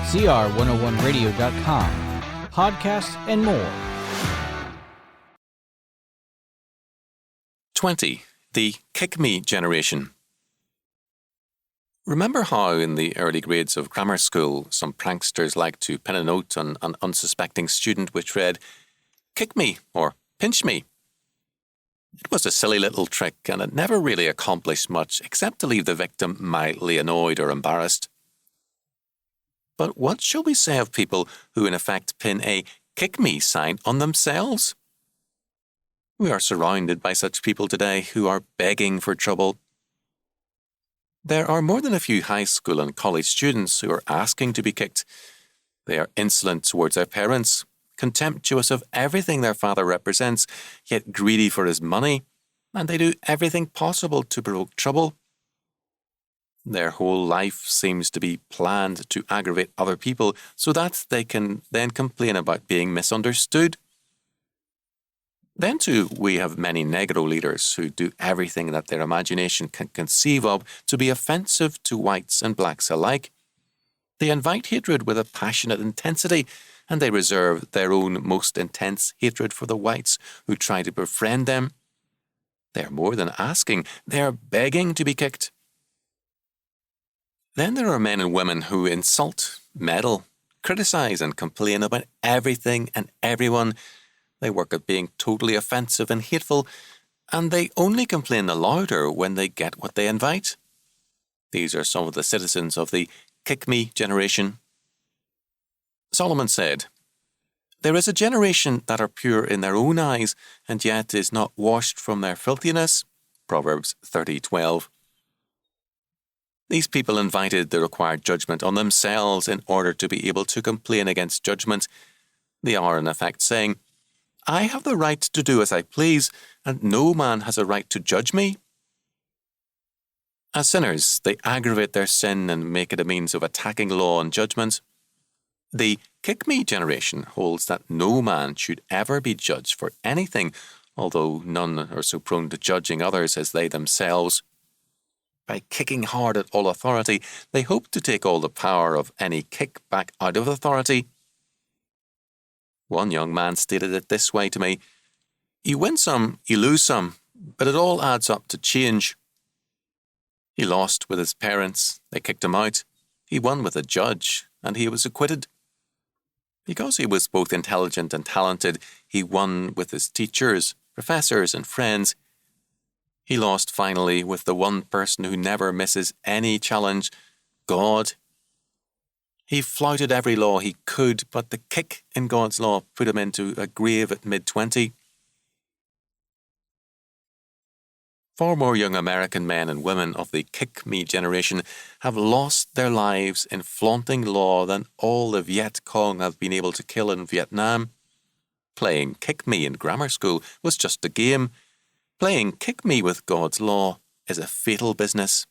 CR101radio.com, podcasts, and more. 20. The Kick Me Generation. Remember how in the early grades of grammar school some pranksters liked to pin a note on an unsuspecting student which read, "Kick me" or "pinch me"? It was a silly little trick and it never really accomplished much except to leave the victim mildly annoyed or embarrassed. But what shall we say of people who in effect pin a "kick me" sign on themselves? We are surrounded by such people today who are begging for trouble. There are more than a few high school and college students who are asking to be kicked. They are insolent towards their parents, contemptuous of everything their father represents, yet greedy for his money, and they do everything possible to provoke trouble. Their whole life seems to be planned to aggravate other people so that they can then complain about being misunderstood. Then too, we have many Negro leaders who do everything that their imagination can conceive of to be offensive to whites and blacks alike. They invite hatred with a passionate intensity, and they reserve their own most intense hatred for the whites who try to befriend them. They are more than asking, they are begging to be kicked. Then there are men and women who insult, meddle, criticize and complain about everything and everyone. They work at being totally offensive and hateful, and they only complain the louder when they get what they invite. These are some of the citizens of the Kick Me generation. Solomon said, "There is a generation that are pure in their own eyes, and yet is not washed from their filthiness." Proverbs 30:12. These people invited the required judgment on themselves in order to be able to complain against judgment. They are in effect saying, "I have the right to do as I please, and no man has a right to judge me." As sinners, they aggravate their sin and make it a means of attacking law and judgment. The Kick Me generation holds that no man should ever be judged for anything, although none are so prone to judging others as they themselves. By kicking hard at all authority, they hope to take all the power of any kick back out of authority. One young man stated it this way to me, "You win some, you lose some, but it all adds up to change." He lost with his parents, they kicked him out. He won with a judge, and he was acquitted. Because he was both intelligent and talented, he won with his teachers, professors, and friends. He lost finally with the one person who never misses any challenge, God. He flouted every law he could, but the kick in God's law put him into a grave at mid-20. Far more young American men and women of the Kick Me generation have lost their lives in flaunting law than all the Viet Cong have been able to kill in Vietnam. Playing Kick Me in grammar school was just a game. Playing Kick Me with God's law is a fatal business.